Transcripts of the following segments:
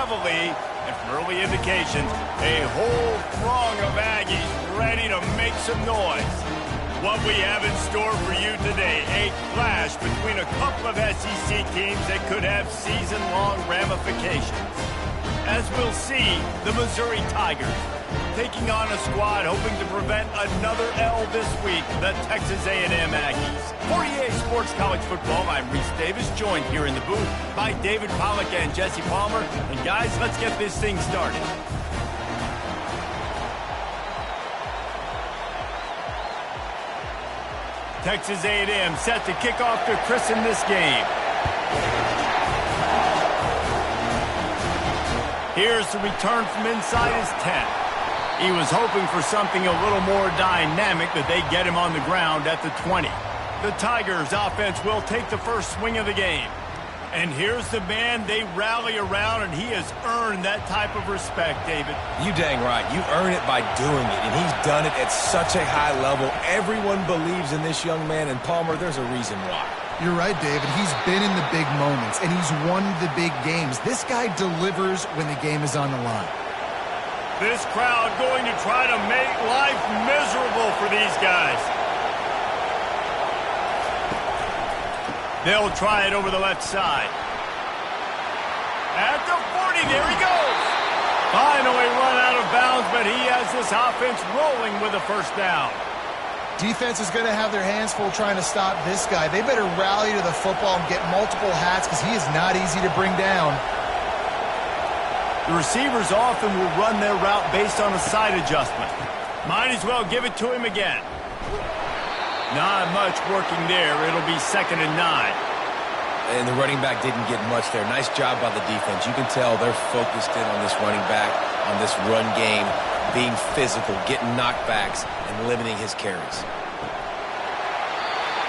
heavily, and from early indications, a whole throng of Aggies ready to make some noise. What we have in store for you today, a clash between a couple of SEC teams that could have season-long ramifications. As we'll see, the Missouri Tigers taking on a squad hoping to prevent another L this week, the Texas A&M Aggies. For EA Sports College Football, I'm Reese Davis, joined here in the booth by David Pollack and Jesse Palmer. And guys, let's get this thing started. Texas A&M set to kick off to christen this game. Here's the return from inside his 10. He was hoping for something a little more dynamic, but they get him on the ground at the 20. The Tigers offense will take the first swing of the game. And here's the man they rally around, and he has earned that type of respect, David. You dang right. You earn it by doing it, and he's done it at such a high level. Everyone believes in this young man, and Palmer, there's a reason why. You're right, David. He's been in the big moments, and he's won the big games. This guy delivers when the game is on the line. This crowd going to try to make life miserable for these guys. They'll try it over the left side. At the 40, there he goes. Finally run out of bounds, but he has this offense rolling with a first down. Defense is going to have their hands full trying to stop this guy. They better rally to the football and get multiple hats because he is not easy to bring down. The receivers often will run their route based on a side adjustment. Might as well give it to him again. Not much working there. It'll be 2nd and 9. And the running back didn't get much there. Nice job by the defense. You can tell they're focused in on this running back, on this run game, being physical, getting knockbacks, and limiting his carries.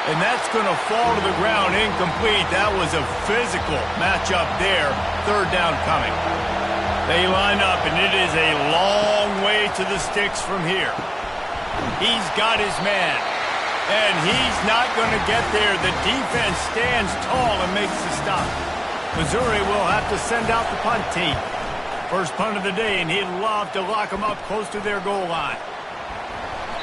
And that's going to fall to the ground incomplete. That was a physical matchup there. 3rd down coming. They line up, and it is a long way to the sticks from here. He's got his man, and he's not going to get there. The defense stands tall and makes the stop. Missouri will have to send out the punt team. First punt of the day, and he'd love to lock them up close to their goal line.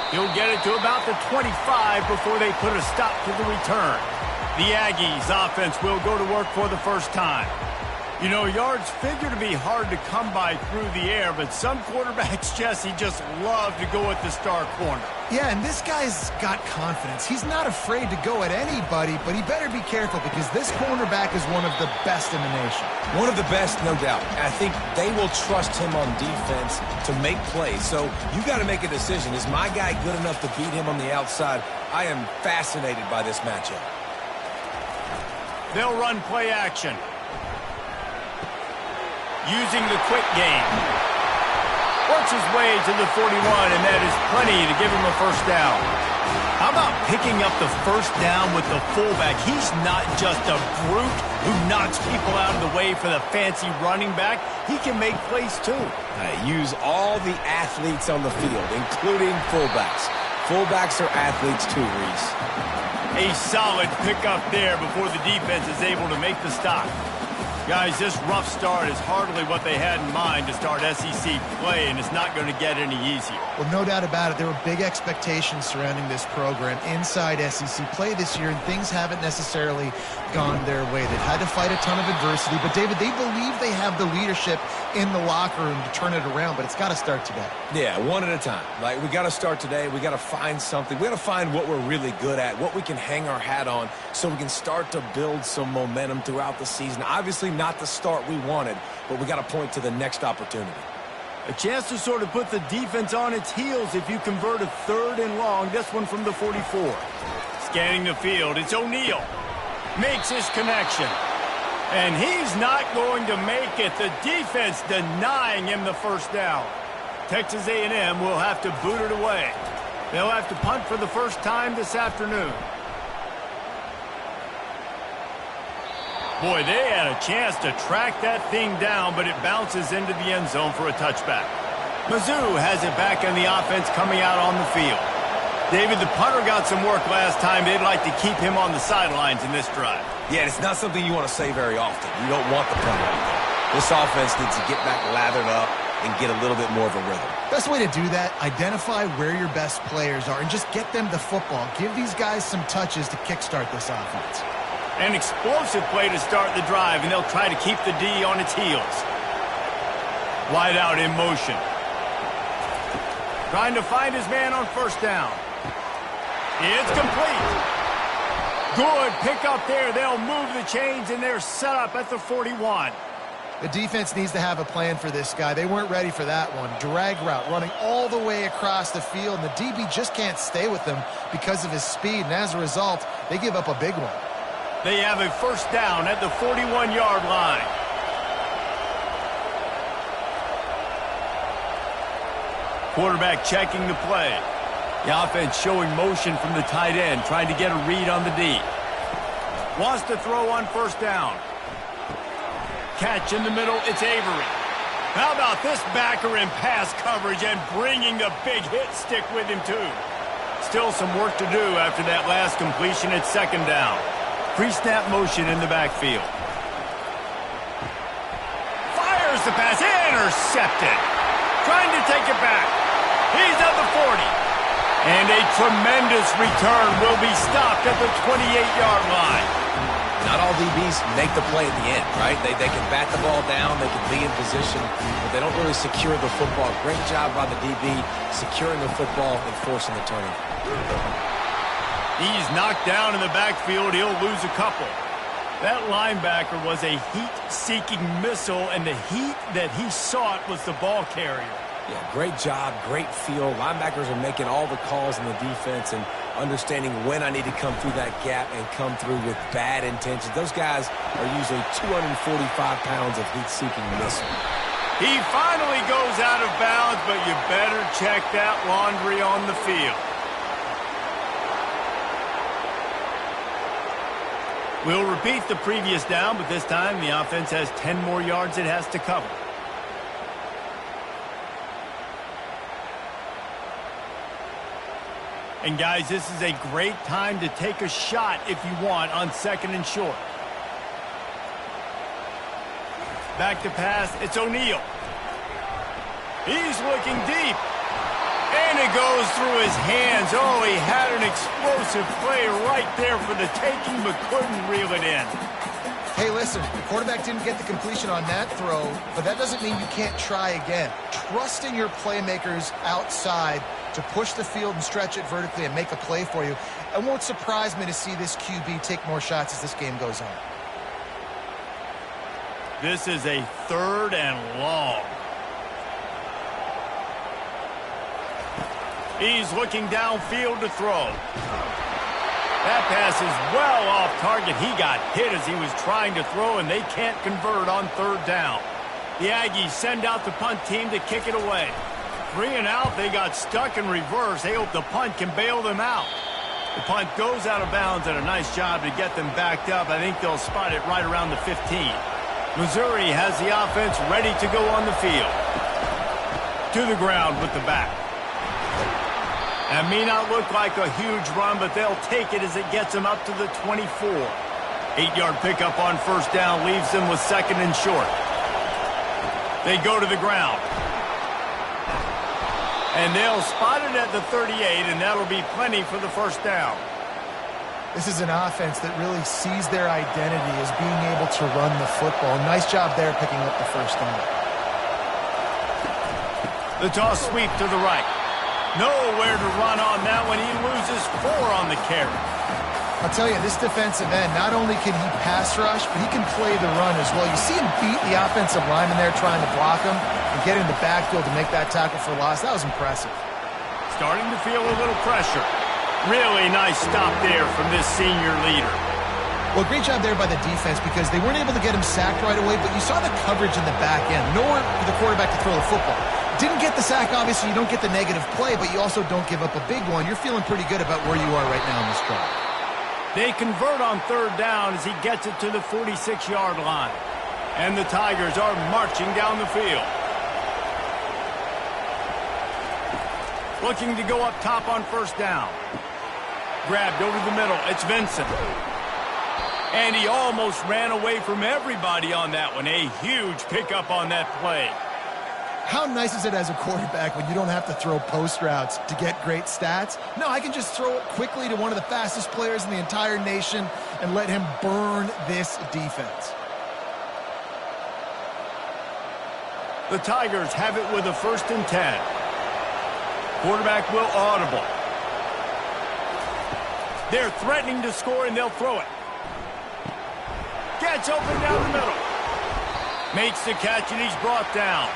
He'll get it to about the 25 before they put a stop to the return. The Aggies offense will go to work for the first time. You know, yards figure to be hard to come by through the air, but some quarterbacks, Jesse, just love to go at the star corner. Yeah, and this guy's got confidence. He's not afraid to go at anybody, but he better be careful because this cornerback is one of the best in the nation. One of the best, no doubt. I think they will trust him on defense to make plays. So you got to make a decision. Is my guy good enough to beat him on the outside? I am fascinated by this matchup. They'll run play action. Using the quick game. Works his way to the 41, and that is plenty to give him a first down. How about picking up the first down with the fullback? He's not just a brute who knocks people out of the way for the fancy running back. He can make plays, too. Use all the athletes on the field, including fullbacks. Fullbacks are athletes, too, Reese. A solid pickup there before the defense is able to make the stop. Guys, this rough start is hardly what they had in mind to start SEC play, and it's not going to get any easier. Well, no doubt about it. There were big expectations surrounding this program inside SEC play this year, and things haven't necessarily gone their way. They've had to fight a ton of adversity, but, David, they believe they have the leadership in the locker room to turn it around, but it's got to start today. Yeah, one at a time. Like, we got to start today. We got to find something. We got to find what we're really good at, what we can hang our hat on so we can start to build some momentum throughout the season. Obviously, not the start we wanted, but we got to point to the next opportunity. A chance to sort of put the defense on its heels if you convert a 3rd and long. This one from the 44. Scanning the field, it's O'Neal. Makes his connection. And he's not going to make it. The defense denying him the first down. Texas A&M will have to boot it away. They'll have to punt for the first time this afternoon. Boy, they had a chance to track that thing down, but it bounces into the end zone for a touchback. Mizzou has it back in the offense coming out on the field. David, the punter got some work last time. They'd like to keep him on the sidelines in this drive. Yeah, it's not something you want to say very often. You don't want the punter out there. This offense needs to get back lathered up and get a little bit more of a rhythm. Best way to do that, identify where your best players are and just get them the football. Give these guys some touches to kickstart this offense. An explosive play to start the drive, and they'll try to keep the D on its heels. Wide out in motion. Trying to find his man on first down. It's complete. Good pick up there. They'll move the chains, and they're set up at the 41. The defense needs to have a plan for this guy. They weren't ready for that one. Drag route running all the way across the field, and the DB just can't stay with them because of his speed, and as a result, they give up a big one. They have a first down at the 41-yard line. Quarterback checking the play. The offense showing motion from the tight end, trying to get a read on the D. Wants to throw on first down. Catch in the middle, it's Avery. How about this backer in pass coverage and bringing the big hit stick with him too? Still some work to do after that last completion at second down. Pre-snap motion in the backfield. Fires the pass, intercepted. Trying to take it back. He's at the 40. And a tremendous return will be stopped at the 28-yard line. Not all DBs make the play at the end, right? They can bat the ball down, they can be in position, but they don't really secure the football. Great job by the DB securing the football and forcing the turnover. He's knocked down in the backfield. He'll lose a couple. That linebacker was a heat-seeking missile, and the heat that he sought was the ball carrier. Yeah, great job, great feel. Linebackers are making all the calls in the defense and understanding when I need to come through that gap and come through with bad intentions. Those guys are usually 245 pounds of heat-seeking missile. He finally goes out of bounds, but you better check that laundry on the field. We'll repeat the previous down, but this time the offense has 10 more yards it has to cover. And guys, this is a great time to take a shot if you want on second and short. Back to pass, it's O'Neal. He's looking deep. And it goes through his hands. Oh, he had an explosive play right there for the taking, but couldn't reel it in. Hey, listen, the quarterback didn't get the completion on that throw, but that doesn't mean you can't try again. Trusting your playmakers outside to push the field and stretch it vertically and make a play for you. It won't surprise me to see this QB take more shots as this game goes on. This is a third and long. He's looking downfield to throw. That pass is well off target. He got hit as he was trying to throw, and they can't convert on third down. The Aggies send out the punt team to kick it away. 3 and out, they got stuck in reverse. They hope the punt can bail them out. The punt goes out of bounds, and a nice job to get them backed up. I think they'll spot it right around the 15. Missouri has the offense ready to go on the field. To the ground with the back. That may not look like a huge run, but they'll take it as it gets them up to the 24. 8-yard pickup on first down leaves them with second and short. They go to the ground. And they'll spot it at the 38, and that'll be plenty for the first down. This is an offense that really sees their identity as being able to run the football. Nice job there picking up the first down. The toss sweep to the right. Nowhere to run on that one. He loses 4 on the carry. I'll tell you, this defensive end, not only can he pass rush, but he can play the run as well. You see him beat the offensive lineman there trying to block him and get in the backfield to make that tackle for loss. That was impressive. Starting to feel a little pressure. Really nice stop there from this senior leader. Well, great job there by the defense because they weren't able to get him sacked right away, but you saw the coverage in the back end. Nowhere for the quarterback to throw the football. Didn't get the sack, obviously. You don't get the negative play, but you also don't give up a big one. You're feeling pretty good about where you are right now in this drive. They convert on third down as he gets it to the 46-yard line. And the Tigers are marching down the field. Looking to go up top on first down. Grabbed over the middle. It's Vincent. And he almost ran away from everybody on that one. A huge pickup on that play. How nice is it as a quarterback when you don't have to throw post routes to get great stats? No, I can just throw it quickly to one of the fastest players in the entire nation and let him burn this defense. The Tigers have it with a 1st and 10. Quarterback will audible. They're threatening to score, and they'll throw it. Gets open down the middle. Makes the catch, and he's brought down.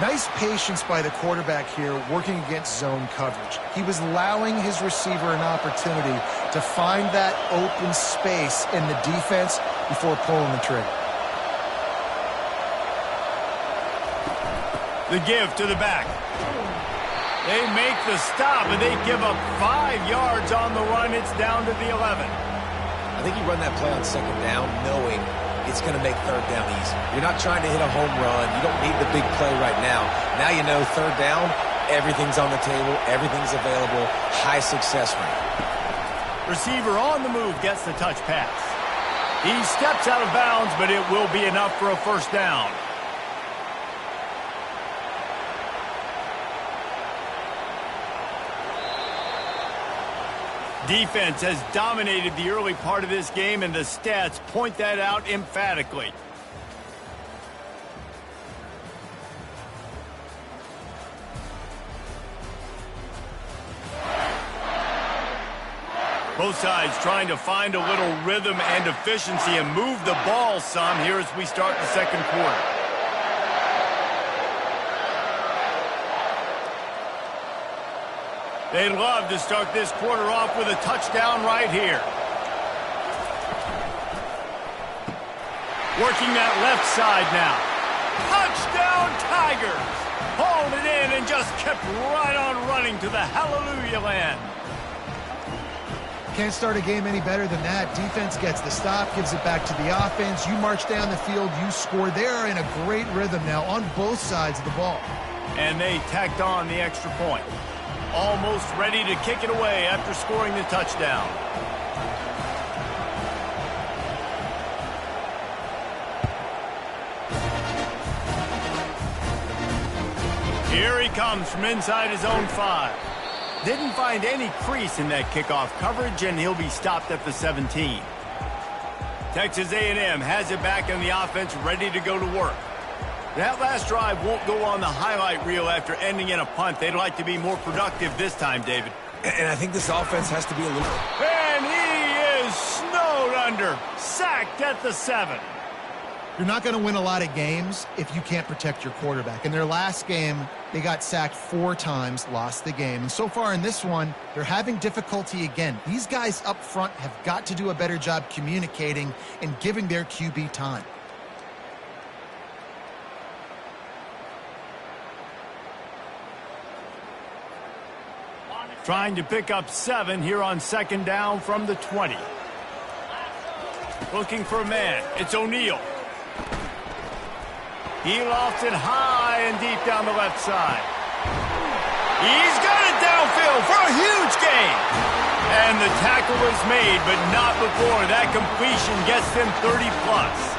Nice patience by the quarterback here working against zone coverage. He was allowing his receiver an opportunity to find that open space in the defense before pulling the trigger. The give to the back. They make the stop, and they give up 5 yards on the run. It's down to the 11. I think you run that play on 2nd down knowing it's going to make 3rd down easy. You're not trying to hit a home run. You don't need the big play right now. Now you know 3rd down, everything's on the table, everything's available, high success rate. Receiver on the move gets the touch pass. He steps out of bounds, but it will be enough for a 1st down. Defense has dominated the early part of this game, and the stats point that out emphatically. Both sides trying to find a little rhythm and efficiency and move the ball some here as we start the 2nd quarter. They'd love to start this quarter off with a touchdown right here. Working that left side now. Touchdown Tigers! Hauled it in and just kept right on running to the hallelujah land. Can't start a game any better than that. Defense gets the stop, gives it back to the offense. You march down the field, you score. They're in a great rhythm now on both sides of the ball. And they tacked on the extra point. Almost ready to kick it away after scoring the touchdown. Here he comes from inside his own 5. Didn't find any crease in that kickoff coverage, and he'll be stopped at the 17. Texas A&M has it back in the offense, ready to go to work. That last drive won't go on the highlight reel after ending in a punt. They'd like to be more productive this time, David. And I think this offense has to be a little... And he is snowed under. Sacked at the 7. You're not going to win a lot of games if you can't protect your quarterback. In their last game, they got sacked 4 times, lost the game. And so far in this one, they're having difficulty again. These guys up front have got to do a better job communicating and giving their QB time. Trying to pick up 7 here on 2nd down from the 20. Looking for a man. It's O'Neal. He lofts it high and deep down the left side. He's got it downfield for a huge gain. And the tackle is made, but not before that completion gets them 30+.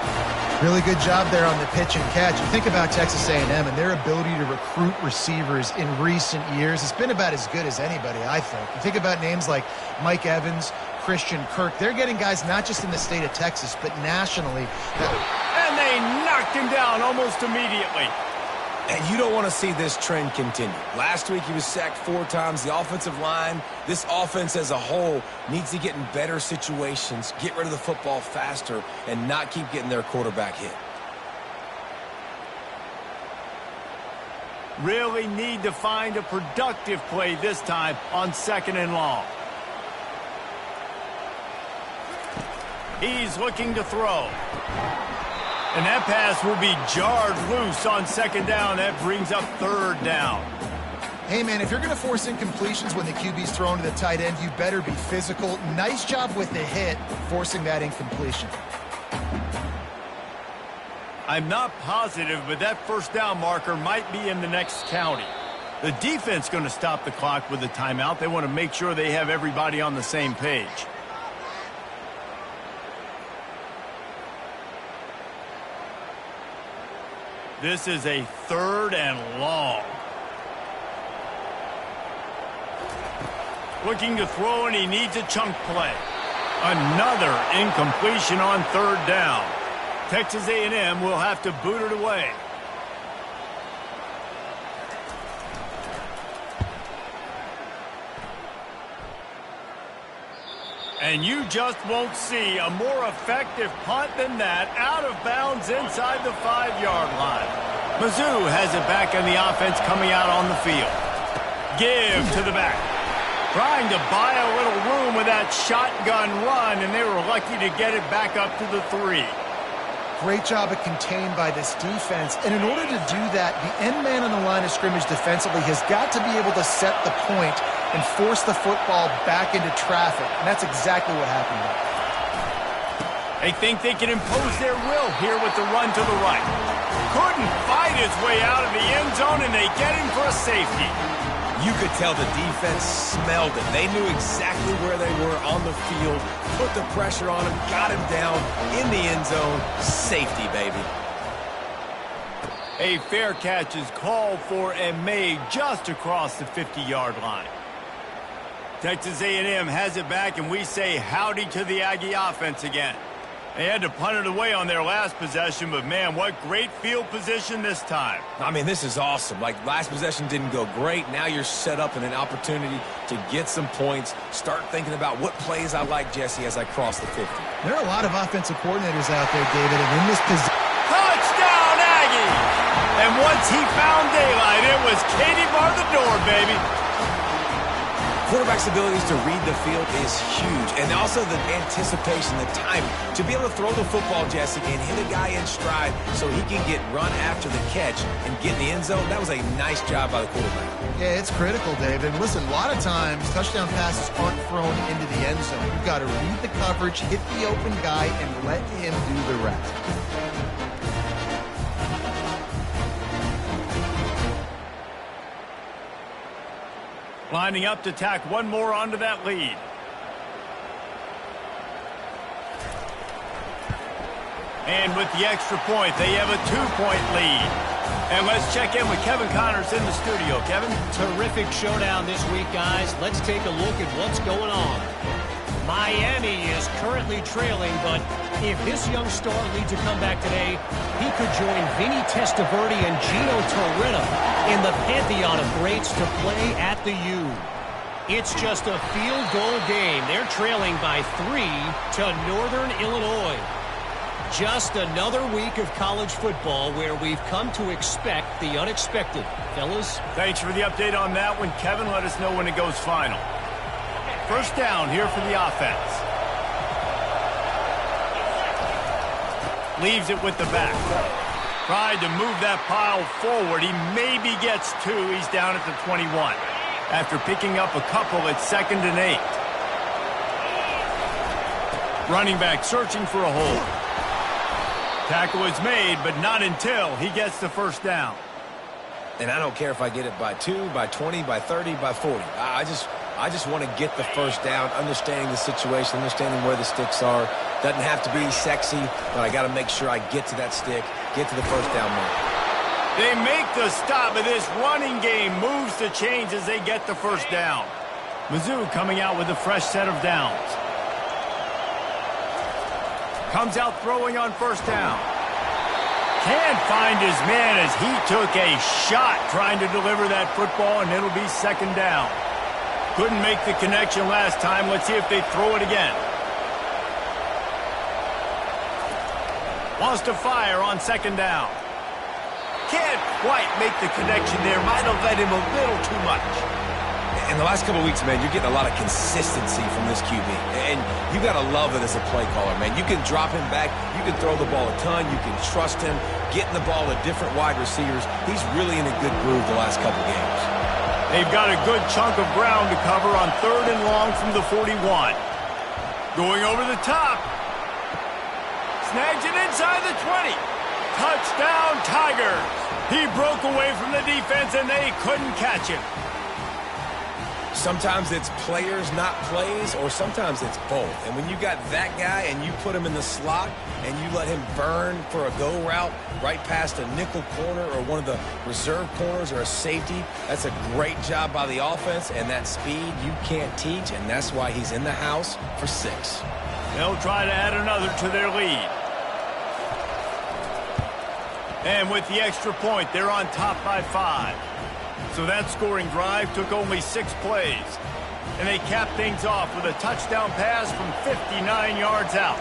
Really good job there on the pitch and catch. You think about Texas A&M and their ability to recruit receivers in recent years. It's been about as good as anybody, I think. You think about names like Mike Evans, Christian Kirk. They're getting guys not just in the state of Texas, but nationally. And they knocked him down almost immediately. And you don't want to see this trend continue. Last week he was sacked 4 times. The offensive line, this offense as a whole, needs to get in better situations, get rid of the football faster, and not keep getting their quarterback hit. Really need to find a productive play this time on 2nd and long. He's looking to throw. And that pass will be jarred loose on 2nd down. That brings up 3rd down. Hey, man, if you're going to force incompletions when the QB's thrown to the tight end, you better be physical. Nice job with the hit, forcing that incompletion. I'm not positive, but that 1st down marker might be in the next county. The defense going to stop the clock with a timeout. They want to make sure they have everybody on the same page. This is a 3rd and long. Looking to throw, and he needs a chunk play. Another incompletion on 3rd down. Texas A&M will have to boot it away. And you just won't see a more effective punt than that, out of bounds inside the 5-yard line. Mizzou has it back in the offense coming out on the field. Give to the back. Trying to buy a little room with that shotgun run, and they were lucky to get it back up to the 3. Great job of contained by this defense. And in order to do that, the end man on the line of scrimmage defensively has got to be able to set the point and force the football back into traffic. And that's exactly what happened there. They think they can impose their will here with the run to the right. Couldn't fight his way out of the end zone, and they get him for a safety. You could tell the defense smelled it. They knew exactly where they were on the field, put the pressure on him, got him down in the end zone. Safety, baby. A fair catch is called for and made just across the 50-yard line. Texas A&M has it back, and we say howdy to the Aggie offense again. They had to punt it away on their last possession, but, man, what great field position this time. I mean, this is awesome. Like, last possession didn't go great. Now you're set up in an opportunity to get some points. Start thinking about what plays I like, Jesse, as I cross the 50. There are a lot of offensive coordinators out there, David, and in this position... Touchdown, Aggie! And once he found daylight, it was Katie bar the door, baby. Quarterback's abilities to read the field is huge, and also the anticipation, the timing. To be able to throw the football, Jesse, and hit a guy in stride so he can get run after the catch and get in the end zone, that was a nice job by the quarterback. Yeah, it's critical, David. And listen, a lot of times, touchdown passes aren't thrown into the end zone. You've got to read the coverage, hit the open guy, and let him do the rest. Lining up to tack one more onto that lead. And with the extra point, they have a 2-point lead. And let's check in with Kevin Connors in the studio. Kevin? Terrific showdown this week, guys. Let's take a look at what's going on. Miami is currently trailing, but if this young star leads a comeback today, he could join Vinny Testaverde and Gino Torretta in the pantheon of greats to play at the U. It's just a field goal game. They're trailing by 3 to Northern Illinois. Just another week of college football where we've come to expect the unexpected. Fellas? Thanks for the update on that one, Kevin. Let us know when it goes final. First down here for the offense. Leaves it with the back. Tried to move that pile forward. He maybe gets 2. He's down at the 21. After picking up a couple at 2nd and 8. Running back searching for a hole. Tackle is made, but not until he gets the first down. And I don't care if I get it by 2, by 20, by 30, by 40. I just want to get the first down, understanding the situation, understanding where the sticks are. Doesn't have to be sexy, but I got to make sure I get to that stick, get to the first down mark. They make the stop, but this running game moves the chains as they get the first down. Mizzou coming out with a fresh set of downs. Comes out throwing on first down. Can't find his man as he took a shot trying to deliver that football, and it'll be 2nd down. Couldn't make the connection last time. Let's see if they throw it again. Wants to fire on 2nd down. Can't quite make the connection there. Might have led him a little too much. In the last couple of weeks, man, you're getting a lot of consistency from this QB. And you got to love it as a play caller, man. You can drop him back. You can throw the ball a ton. You can trust him. Getting the ball to different wide receivers. He's really in a good groove the last couple games. They've got a good chunk of ground to cover on 3rd and long from the 41. Going over the top. Snags it inside the 20. Touchdown, Tigers. He broke away from the defense, and they couldn't catch him. Sometimes it's players, not plays, or sometimes it's both. And when you got that guy and you put him in the slot and you let him burn for a go route right past a nickel corner or one of the reserve corners or a safety, that's a great job by the offense, and that speed you can't teach, and that's why he's in the house for 6. They'll try to add another to their lead. And with the extra point, they're on top by 5. So that scoring drive took only 6 plays. And they capped things off with a touchdown pass from 59 yards out.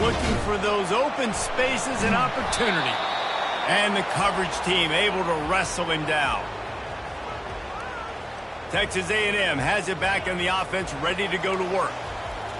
Looking for those open spaces and opportunity. And the coverage team able to wrestle him down. Texas A&M has it back on the offense, ready to go to work.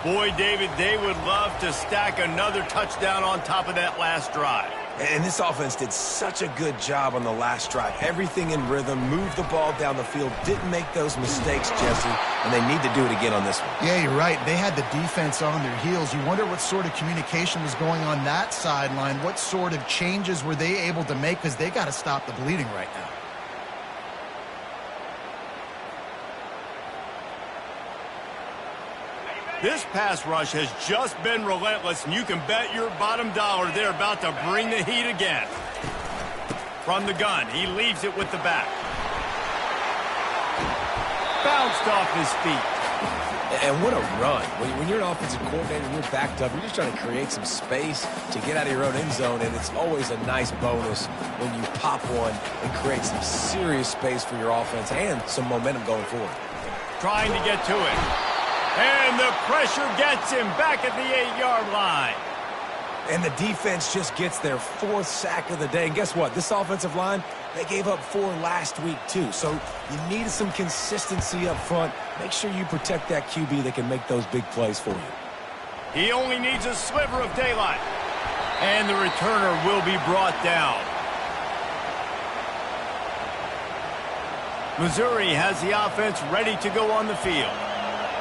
Boy, David, they would love to stack another touchdown on top of that last drive. And this offense did such a good job on the last drive. Everything in rhythm, moved the ball down the field, didn't make those mistakes, Jesse, and they need to do it again on this one. Yeah, you're right. They had the defense on their heels. You wonder what sort of communication was going on that sideline. What sort of changes were they able to make, because they got to stop the bleeding right now. This pass rush has just been relentless, and you can bet your bottom dollar they're about to bring the heat again. From the gun, he leaves it with the back. Bounced off his feet. And what a run. When you're an offensive coordinator and you're backed up, you're just trying to create some space to get out of your own end zone, and it's always a nice bonus when you pop one and create some serious space for your offense and some momentum going forward. Trying to get to it. And the pressure gets him back at the 8-yard line. And the defense just gets their 4th sack of the day. And guess what? This offensive line, they gave up 4 last week too. So you need some consistency up front. Make sure you protect that QB that can make those big plays for you. He only needs a sliver of daylight. And the returner will be brought down. Missouri has the offense ready to go on the field.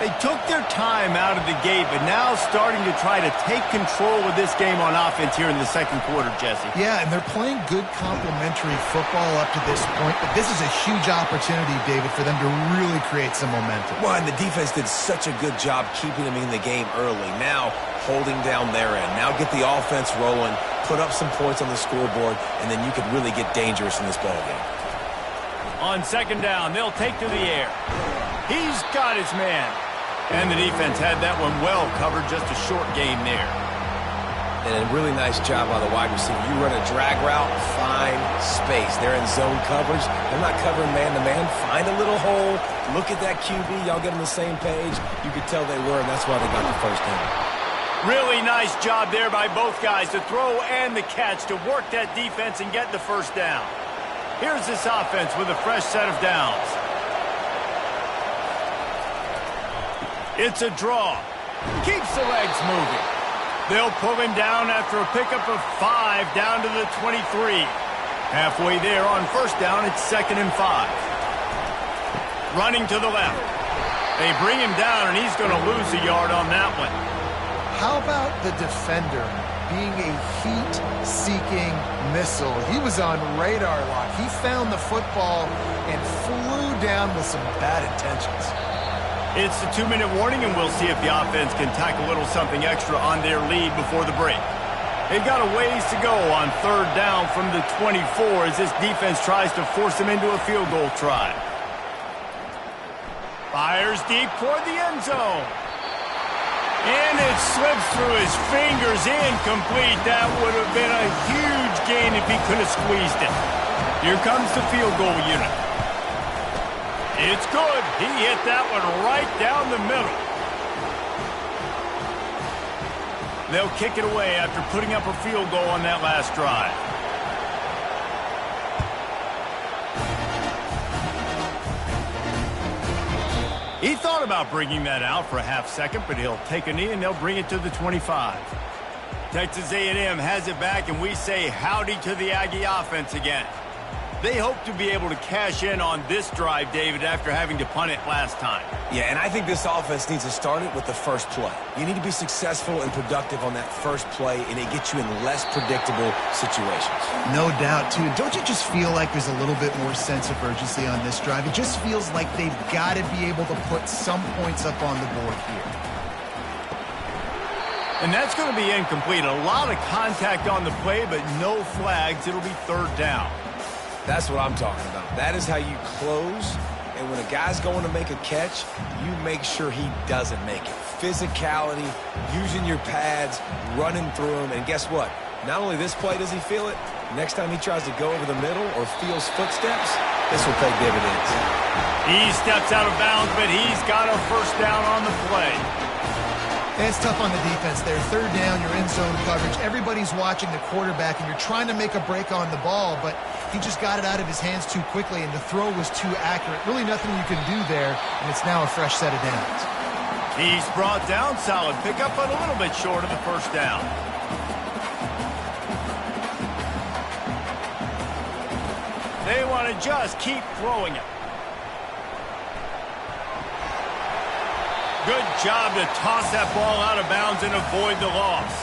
They took their time out of the gate, but now starting to try to take control of this game on offense here in the second quarter, Jesse. Yeah, and they're playing good complementary football up to this point, but this is a huge opportunity, David, for them to really create some momentum. Well, and the defense did such a good job keeping them in the game early. Now holding down their end. Now get the offense rolling, put up some points on the scoreboard, and then you could really get dangerous in this ball game. On second down, they'll take to the air. He's got his man. And the defense had that one well covered, just a short gain there. And a really nice job by the wide receiver. You run a drag route, find space. They're in zone coverage. They're not covering man-to-man. Find a little hole. Look at that QB. Y'all get on the same page. You could tell they were, and that's why they got the first down. Really nice job there by both guys, the throw and the catch, to work that defense and get the first down. Here's this offense with a fresh set of downs. It's a draw. Keeps the legs moving. They'll pull him down after a pickup of 5 down to the 23. Halfway there on first down, it's 2nd and 5. Running to the left. They bring him down, and he's going to lose a yard on that one. How about the defender being a heat-seeking missile? He was on radar lock. He found the football and flew down with some bad intentions. It's the 2-minute warning, and we'll see if the offense can tack a little something extra on their lead before the break. They've got a ways to go on third down from the 24 as this defense tries to force them into a field goal try. Fires deep toward the end zone. And it slips through his fingers, incomplete. That would have been a huge gain if he could have squeezed it. Here comes the field goal unit. It's good. He hit that one right down the middle. They'll kick it away after putting up a field goal on that last drive. He thought about bringing that out for a half second, but he'll take a knee and they'll bring it to the 25. Texas A&M has it back, and we say howdy to the Aggie offense again. They hope to be able to cash in on this drive, David, after having to punt it last time. Yeah, and I think this offense needs to start it with the first play. You need to be successful and productive on that first play, and it gets you in less predictable situations. No doubt, too. Don't you just feel like there's a little bit more sense of urgency on this drive? It just feels like they've got to be able to put some points up on the board here. And that's going to be incomplete. A lot of contact on the play, but no flags. It'll be third down. That's what I'm talking about. That is how you close. And when a guy's going to make a catch, you make sure he doesn't make it. Physicality, using your pads, running through them. And guess what? Not only this play does he feel it, next time he tries to go over the middle or feels footsteps, this will pay dividends. He steps out of bounds, but he's got a first down on the play. And it's tough on the defense there. Third down, you're in zone coverage. Everybody's watching the quarterback, and you're trying to make a break on the ball, but he just got it out of his hands too quickly, and the throw was too accurate. Really nothing you can do there, and it's now a fresh set of downs. He's brought down. Solid pickup, but a little bit short of the first down. They want to just keep throwing it. Good job to toss that ball out of bounds and avoid the loss.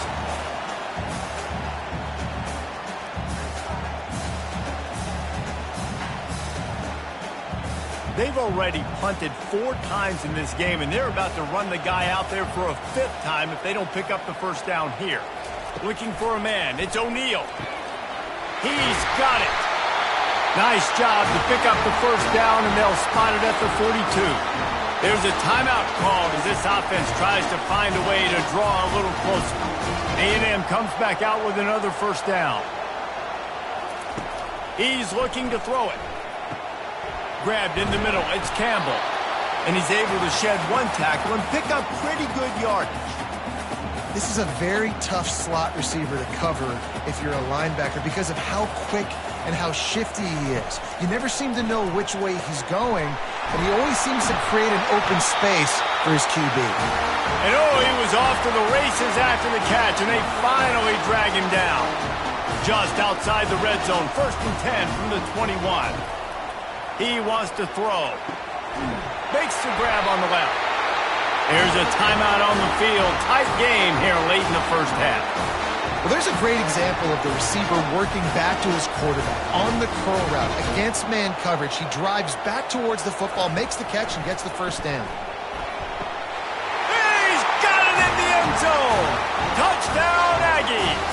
They've already punted 4 times in this game, and they're about to run the guy out there for a 5th time if they don't pick up the first down here. Looking for a man. It's O'Neal. He's got it. Nice job to pick up the first down, and they'll spot it at the 42. There's a timeout called as this offense tries to find a way to draw a little closer. A&M comes back out with another first down. He's looking to throw it. Grabbed in the middle. It's Campbell. And he's able to shed 1 tackle and pick up pretty good yardage. This is a very tough slot receiver to cover if you're a linebacker because of how quick and how shifty he is. You never seem to know which way he's going, but he always seems to create an open space for his QB. And he was off to the races after the catch, and they finally drag him down. Just outside the red zone, 1st and 10 from the 21. He wants to throw. Makes the grab on the left. There's a timeout on the field. Tight game here late in the first half. Well, there's a great example of the receiver working back to his quarterback on the curl route against man coverage. He drives back towards the football, makes the catch, and gets the first down. He's got it in the end zone. Touchdown, Aggies.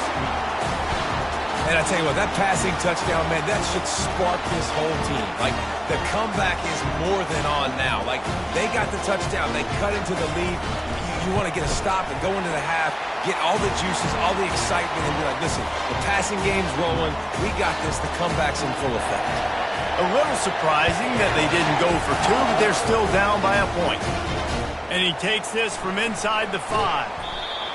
And I tell you what, that passing touchdown, man, that should spark this whole team. Like, the comeback is more than on now. Like, they got the touchdown. They cut into the lead. You want to get a stop and go into the half, get all the juices, all the excitement, and be like, listen, the passing game's rolling. We got this. The comeback's in full effect. A little surprising that they didn't go for 2, but they're still down by a point. And he takes this from inside the 5.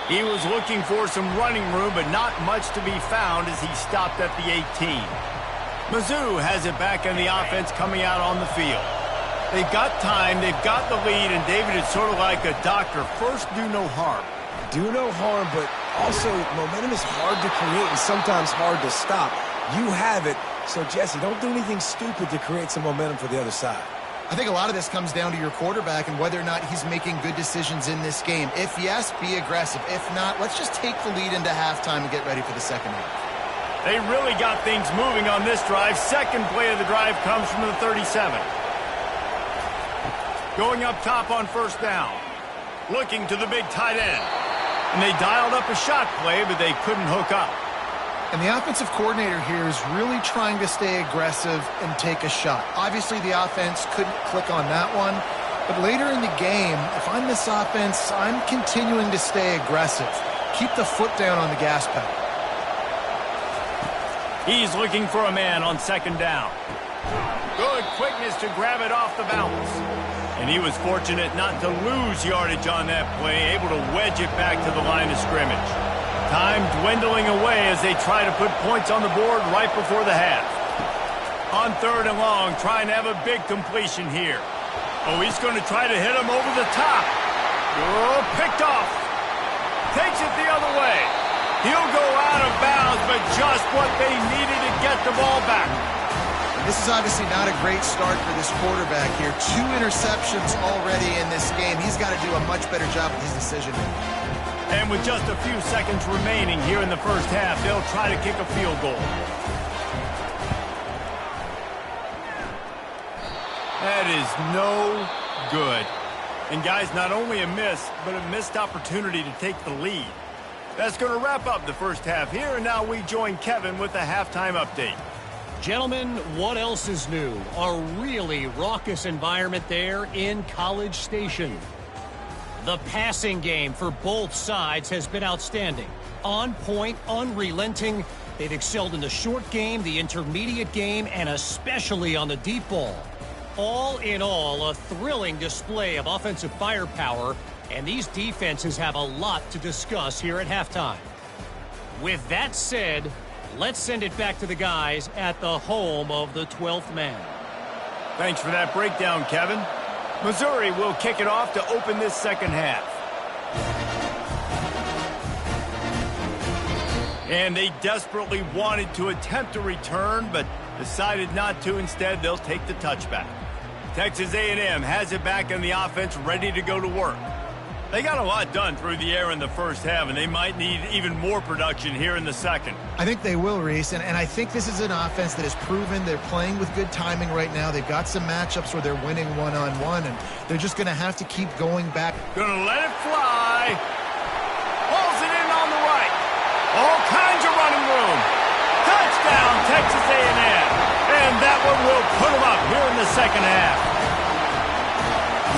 He was looking for some running room, but not much to be found as he stopped at the 18. Mizzou has it back in the offense coming out on the field. They've got time, they've got the lead, and David, it's sort of like a doctor. First, do no harm. Do no harm, but also momentum is hard to create and sometimes hard to stop. You have it, so Jesse, don't do anything stupid to create some momentum for the other side. I think a lot of this comes down to your quarterback and whether or not he's making good decisions in this game. If yes, be aggressive. If not, let's just take the lead into halftime and get ready for the second half. They really got things moving on this drive. Second play of the drive comes from the 37. Going up top on first down. Looking to the big tight end. And they dialed up a shot play, but they couldn't hook up. And the offensive coordinator here is really trying to stay aggressive and take a shot. Obviously, the offense couldn't click on that one. But later in the game, if I'm this offense, I'm continuing to stay aggressive. Keep the foot down on the gas pedal. He's looking for a man on second down. Good quickness to grab it off the bounce. And he was fortunate not to lose yardage on that play, able to wedge it back to the line of scrimmage. Time dwindling away as they try to put points on the board right before the half. On third and long, trying to have a big completion here. He's going to try to hit him over the top. Picked off. Takes it the other way. He'll go out of bounds, but just what they needed to get the ball back. This is obviously not a great start for this quarterback here. 2 interceptions already in this game. He's got to do a much better job with his decision making. And with just a few seconds remaining here in the first half, they'll try to kick a field goal. That is no good. And guys, not only a miss, but a missed opportunity to take the lead. That's going to wrap up the first half here, and now we join Kevin with a halftime update. Gentlemen, what else is new? A really raucous environment there in College Station. The passing game for both sides has been outstanding. On point, unrelenting. They've excelled in the short game, the intermediate game, and especially on the deep ball. All in all, a thrilling display of offensive firepower, and these defenses have a lot to discuss here at halftime. With that said, let's send it back to the guys at the home of the 12th man. Thanks for that breakdown, Kevin. Missouri will kick it off to open this second half. And they desperately wanted to attempt a return, but decided not to. Instead, they'll take the touchback. Texas A&M has it back in the offense, ready to go to work. They got a lot done through the air in the first half, and they might need even more production here in the second. I think they will, Reese, and I think this is an offense that has proven they're playing with good timing right now. They've got some matchups where they're winning one-on-one, and they're just going to have to keep going back. Gonna let it fly. Pulls it in on the right. All kinds of running room. Touchdown, Texas A&M. And that one will put them up here in the second half.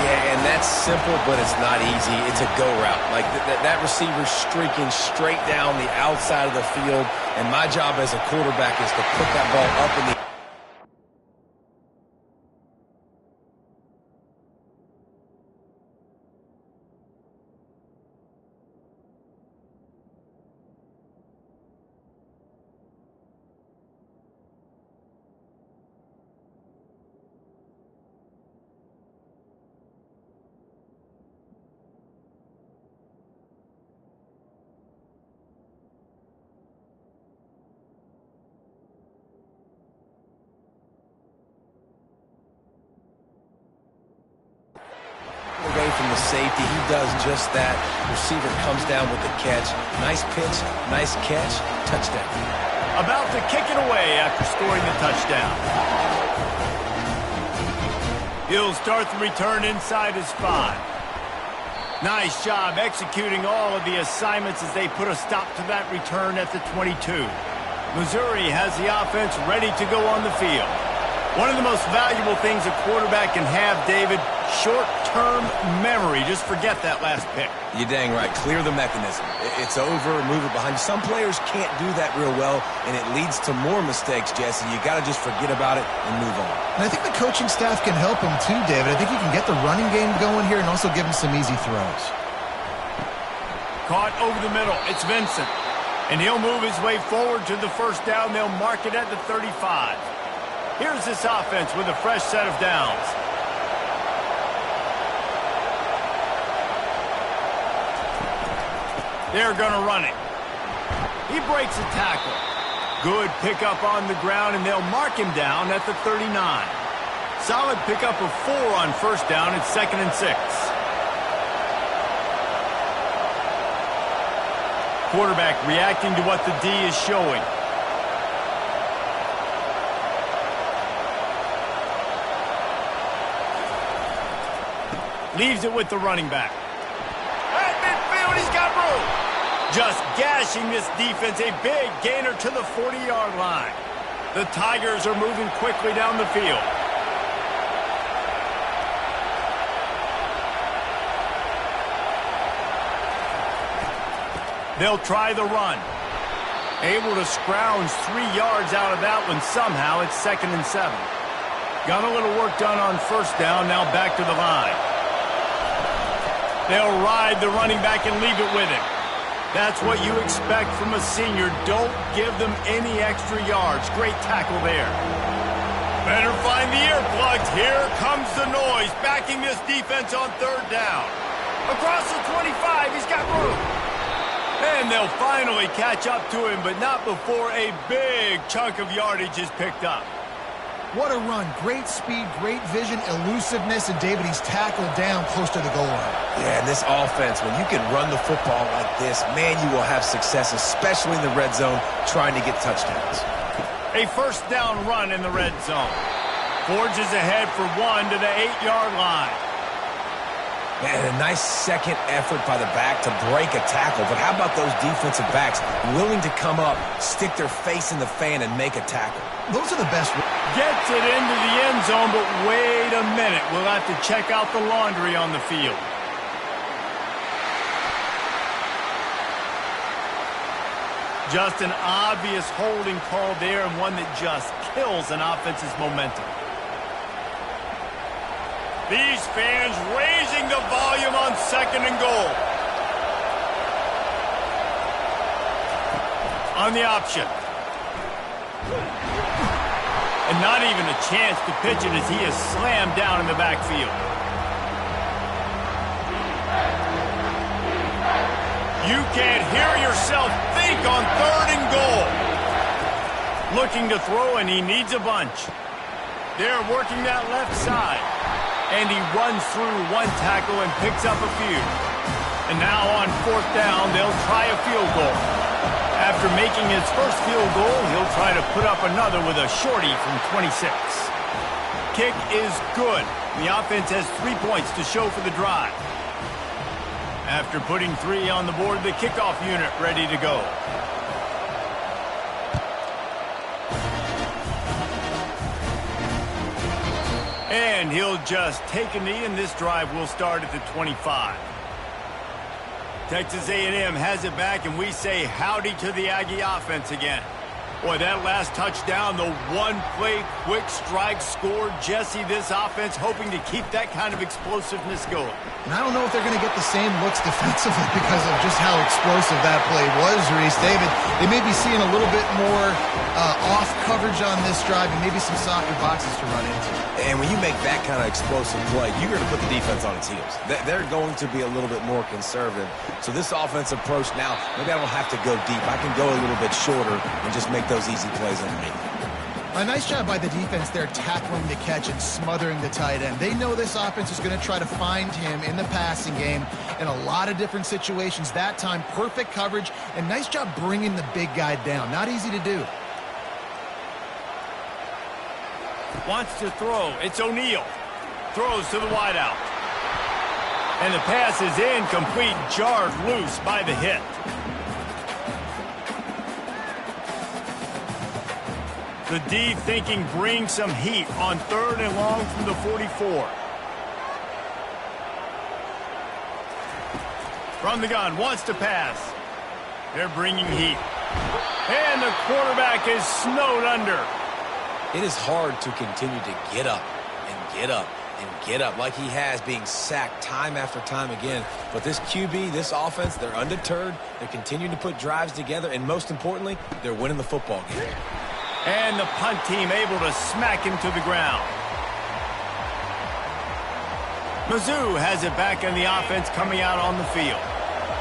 Yeah, and that's simple, but it's not easy. It's a go route. Like that receiver's streaking straight down the outside of the field, and my job as a quarterback is to put that ball up in the away from the safety. He does just that. Receiver comes down with the catch. Nice pitch, nice catch, touchdown. About to kick it away after scoring the touchdown. He'll start the return inside his 5. Nice job executing all of the assignments as they put a stop to that return at the 22. Missouri has the offense ready to go on the field. One of the most valuable things a quarterback can have, David, short-term memory. Just forget that last pick. You're dang right. Clear the mechanism. It's over, move it behind you. Some players can't do that real well, and it leads to more mistakes, Jesse. You got to just forget about it and move on. And I think the coaching staff can help him too, David. I think he can get the running game going here and also give him some easy throws. Caught over the middle. It's Vincent. And he'll move his way forward to the first down. They'll mark it at the 35. Here's this offense with a fresh set of downs. They're going to run it. He breaks a tackle. Good pickup on the ground, and they'll mark him down at the 39. Solid pickup of 4 on first down. It's 2nd and 6. Quarterback reacting to what the D is showing. Leaves it with the running back. At midfield, he's got room. Just gashing this defense. A big gainer to the 40-yard line. The Tigers are moving quickly down the field. They'll try the run. Able to scrounge 3 yards out of that one somehow. It's 2nd and 7. Got a little work done on first down. Now back to the line. They'll ride the running back and leave it with him. That's what you expect from a senior. Don't give them any extra yards. Great tackle there. Better find the earplugs. Here comes the noise, backing this defense on 3rd down. Across the 25, he's got room. And they'll finally catch up to him, but not before a big chunk of yardage is picked up. What a run. Great speed, great vision, elusiveness, and David, he's tackled down close to the goal line. Yeah, and this offense, when you can run the football like this, man, you will have success, especially in the red zone, trying to get touchdowns. A first down run in the red zone. Forges ahead for 1 to the 8-yard line. Man, a nice second effort by the back to break a tackle. But how about those defensive backs willing to come up, stick their face in the fan, and make a tackle? Those are the best. Gets it into the end zone, but wait a minute. We'll have to check out the laundry on the field. Just an obvious holding call there, and one that just kills an offense's momentum. These fans raising the volume on 2nd and goal. On the option. And not even a chance to pitch it as he is slammed down in the backfield. You can't hear yourself think on 3rd and goal. Looking to throw, and he needs a bunch. They're working that left side. And he runs through one tackle and picks up a few. And now on 4th down, they'll try a field goal. After making his first field goal, he'll try to put up another with a shorty from 26. Kick is good. The offense has 3 points to show for the drive. After putting 3 on the board, the kickoff unit ready to go. And he'll just take a knee, and this drive will start at the 25. Texas A&M has it back, and we say howdy to the Aggie offense again. Boy, that last touchdown, the one-play quick strike score. Jesse, this offense hoping to keep that kind of explosiveness going. And I don't know if they're going to get the same looks defensively because of just how explosive that play was, Reese. David, they may be seeing a little bit more off coverage on this drive and maybe some softer boxes to run into. And when you make that kind of explosive play, you're going to put the defense on its heels. They're going to be a little bit more conservative. So this offense approach now, maybe I don't have to go deep. I can go a little bit shorter and just make those easy plays underneath. A nice job by the defense there tackling the catch and smothering the tight end. They know this offense is going to try to find him in the passing game in a lot of different situations. That time, perfect coverage, and nice job bringing the big guy down. Not easy to do. Wants to throw. It's O'Neal. Throws to the wideout. And the pass is incomplete, jarred loose by the hit. The D thinking bring some heat on 3rd and long from the 44. From the gun, wants to pass. They're bringing heat. And the quarterback is snowed under. It is hard to continue to get up and get up and get up like he has, being sacked time after time again. But this QB, this offense, they're undeterred. They're continuing to put drives together, and most importantly, they're winning the football game. And the punt team able to smack him to the ground. Mizzou has it back in the offense coming out on the field.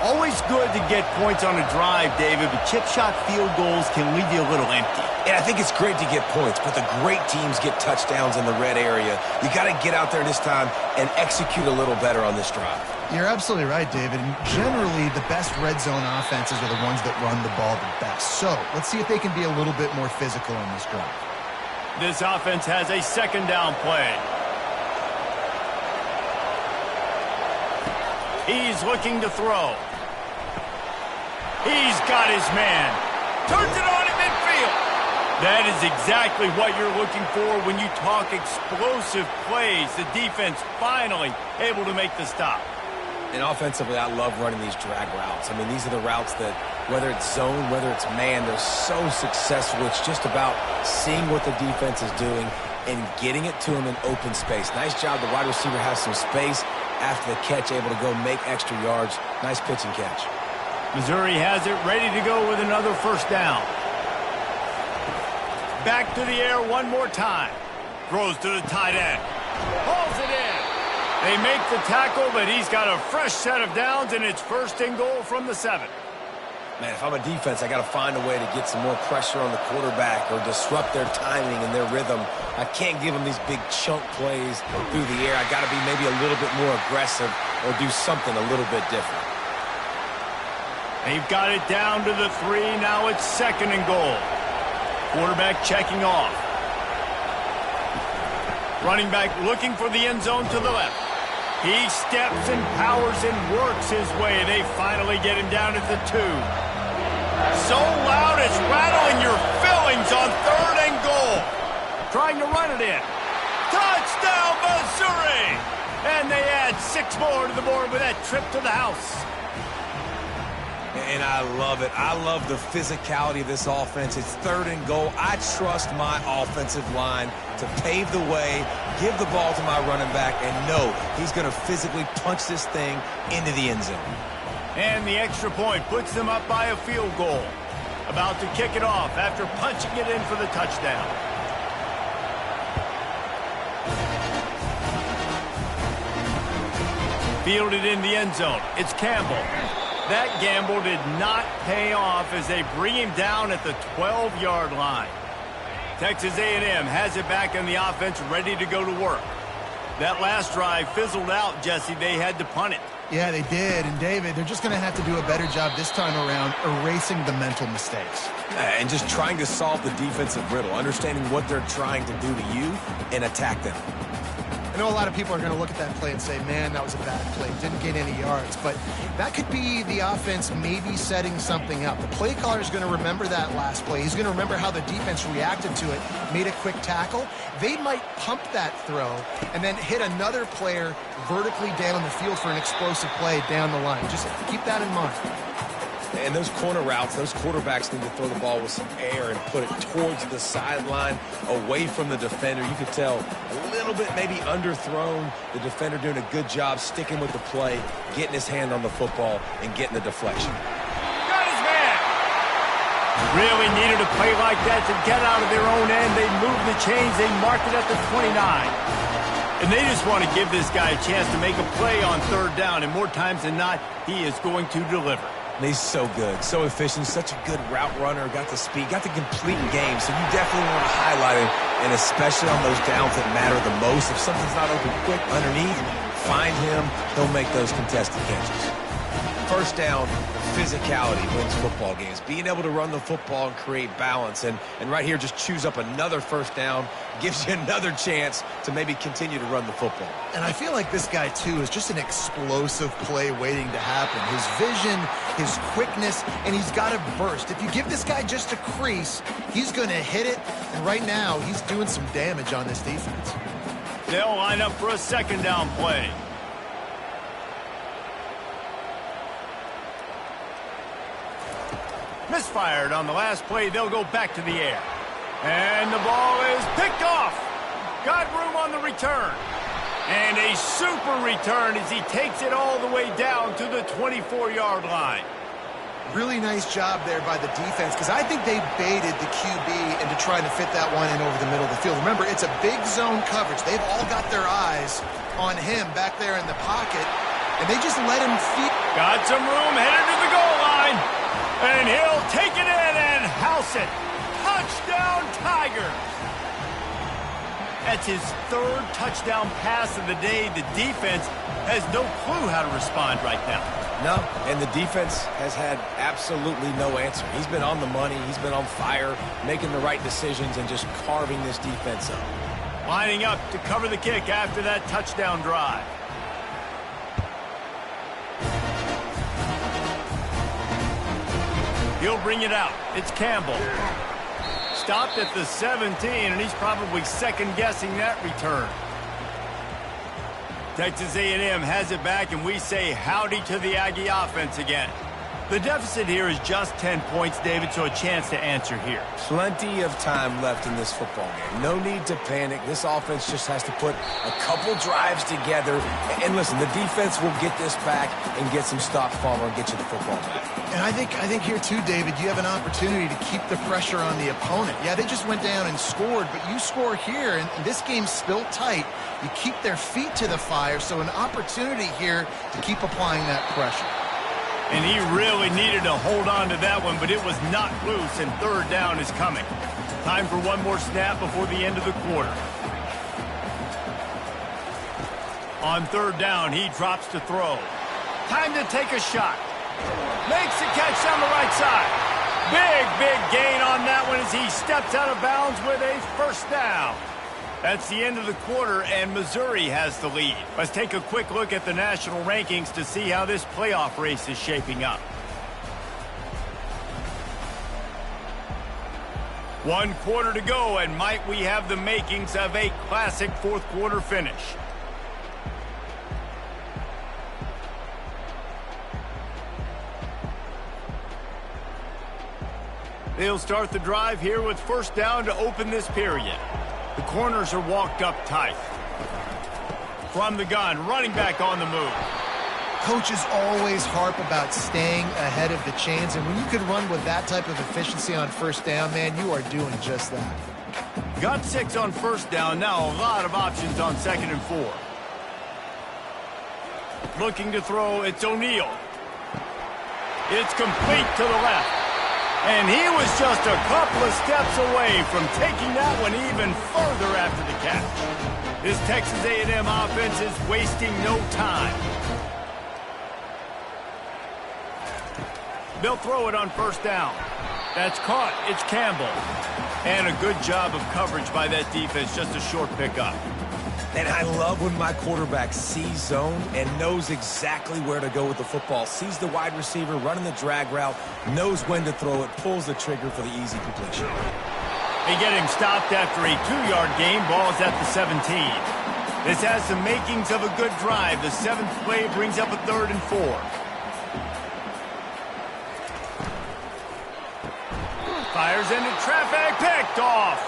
Always good to get points on a drive, David, but chip shot field goals can leave you a little empty. And I think it's great to get points, but the great teams get touchdowns in the red area. You got to get out there this time and execute a little better on this drive. You're absolutely right, David. And generally, the best red zone offenses are the ones that run the ball the best. So let's see if they can be a little bit more physical in this drive. This offense has a 2nd down play. He's looking to throw. He's got his man. Turns it on at midfield. That is exactly what you're looking for when you talk explosive plays. The defense finally able to make the stop. And offensively, I love running these drag routes. I mean, these are the routes that, whether it's zone, whether it's man, they're so successful. It's just about seeing what the defense is doing and getting it to him in open space. Nice job. The wide receiver has some space after the catch, able to go make extra yards. Nice pitch and catch. Missouri has it ready to go with another 1st down. Back to the air one more time. Throws to the tight end. Hauls it in. They make the tackle, but he's got a fresh set of downs, and it's 1st and goal from the 7. Man, if I'm a defense, I got to find a way to get some more pressure on the quarterback or disrupt their timing and their rhythm. I can't give them these big chunk plays through the air. I got to be maybe a little bit more aggressive or do something a little bit different. They've got it down to the 3. Now it's 2nd and goal. Quarterback checking off. Running back looking for the end zone to the left. He steps and powers and works his way. They finally get him down at the 2. So loud it's rattling your fillings on 3rd and goal. Trying to run it in. Touchdown, Missouri! And they add 6 more to the board with that trip to the house. And I love it. I love the physicality of this offense. It's 3rd and goal. I trust my offensive line to pave the way, give the ball to my running back, and know he's going to physically punch this thing into the end zone. And the extra point puts them up by a field goal. About to kick it off after punching it in for the touchdown. Fielded in the end zone. It's Campbell. That gamble did not pay off as they bring him down at the 12-yard line. Texas A&M has it back on the offense, ready to go to work. That last drive fizzled out, Jesse. They had to punt it. Yeah, they did. And, David, they're just going to have to do a better job this time around erasing the mental mistakes. And just trying to solve the defensive riddle, understanding what they're trying to do to you and attack them. I know a lot of people are going to look at that play and say, man, that was a bad play. Didn't get any yards. But that could be the offense maybe setting something up. The play caller is going to remember that last play. He's going to remember how the defense reacted to it, made a quick tackle. They might pump that throw and then hit another player vertically down the field for an explosive play down the line. Just keep that in mind. And those corner routes, those quarterbacks need to throw the ball with some air and put it towards the sideline, away from the defender. You could tell a little bit maybe underthrown. The defender doing a good job sticking with the play, getting his hand on the football, and getting the deflection. Got his man! Really needed a play like that to get out of their own end. They moved the chains. They marked it at the 29. And they just want to give this guy a chance to make a play on 3rd down. And more times than not, he is going to deliver. And he's so good, so efficient, such a good route runner, got the speed, got the complete game. So you definitely want to highlight him, and especially on those downs that matter the most. If something's not open quick underneath, find him. He'll make those contested catches. 1st down, physicality wins football games. Being able to run the football and create balance. And right here, just choose up another 1st down, gives you another chance to maybe continue to run the football. And I feel like this guy, too, is just an explosive play waiting to happen. His vision, his quickness, and he's got a burst. If you give this guy just a crease, he's going to hit it. And right now, he's doing some damage on this defense. They'll line up for a 2nd down play. Misfired on the last play. They'll go back to the air. And the ball is picked off. Got room on the return. And a super return as he takes it all the way down to the 24-yard line. Really nice job there by the defense, because I think they baited the QB into trying to fit that one in over the middle of the field. Remember, it's a big zone coverage. They've all got their eyes on him back there in the pocket, and they just let him feed. Got some room headed to the goal line. And he'll take it in and house it. Touchdown, Tigers. That's his 3rd touchdown pass of the day. The defense has no clue how to respond right now. No, and the defense has had absolutely no answer. He's been on the money. He's been on fire, making the right decisions and just carving this defense up. Lining up to cover the kick after that touchdown drive. He'll bring it out. It's Campbell. Stopped at the 17, and he's probably second-guessing that return. Texas A&M has it back, and we say howdy to the Aggie offense again. The deficit here is just 10 points, David, so a chance to answer here. Plenty of time left in this football game. No need to panic. This offense just has to put a couple drives together. And listen, the defense will get this back and get some stops, Palmer, and get you the football back. And I think here too, David, you have an opportunity to keep the pressure on the opponent. Yeah, they just went down and scored, but you score here, and this game's still tight. You keep their feet to the fire, so an opportunity here to keep applying that pressure. And he really needed to hold on to that one, but it was not loose, and third down is coming. Time for one more snap before the end of the quarter. On third down, he drops to throw. Time to take a shot. Makes the catch down the right side. Big gain on that one as he steps out of bounds with a first down. That's the end of the quarter, and Missouri has the lead. Let's take a quick look at the national rankings to see how this playoff race is shaping up. 1 quarter to go, and might we have the makings of a classic fourth quarter finish. They'll start the drive here with first down to open this period. The corners are walked up tight. From the gun, running back on the move. Coaches always harp about staying ahead of the chains, and when you can run with that type of efficiency on first down, man, you are doing just that. Got 6 on first down. Now a lot of options on 2nd and 4. Looking to throw, it's O'Neal. It's complete to the left. And he was just a couple of steps away from taking that one even further after the catch. This Texas A&M offense is wasting no time. They'll throw it on first down. That's caught. It's Campbell. And a good job of coverage by that defense. Just a short pickup. And I love when my quarterback sees zone and knows exactly where to go with the football. Sees the wide receiver running the drag route, knows when to throw it, pulls the trigger for the easy completion. They get him stopped after a 2-yard gain. Ball's at the 17. This has the makings of a good drive. The 7th play brings up a 3rd and 4. Fires into traffic, picked off.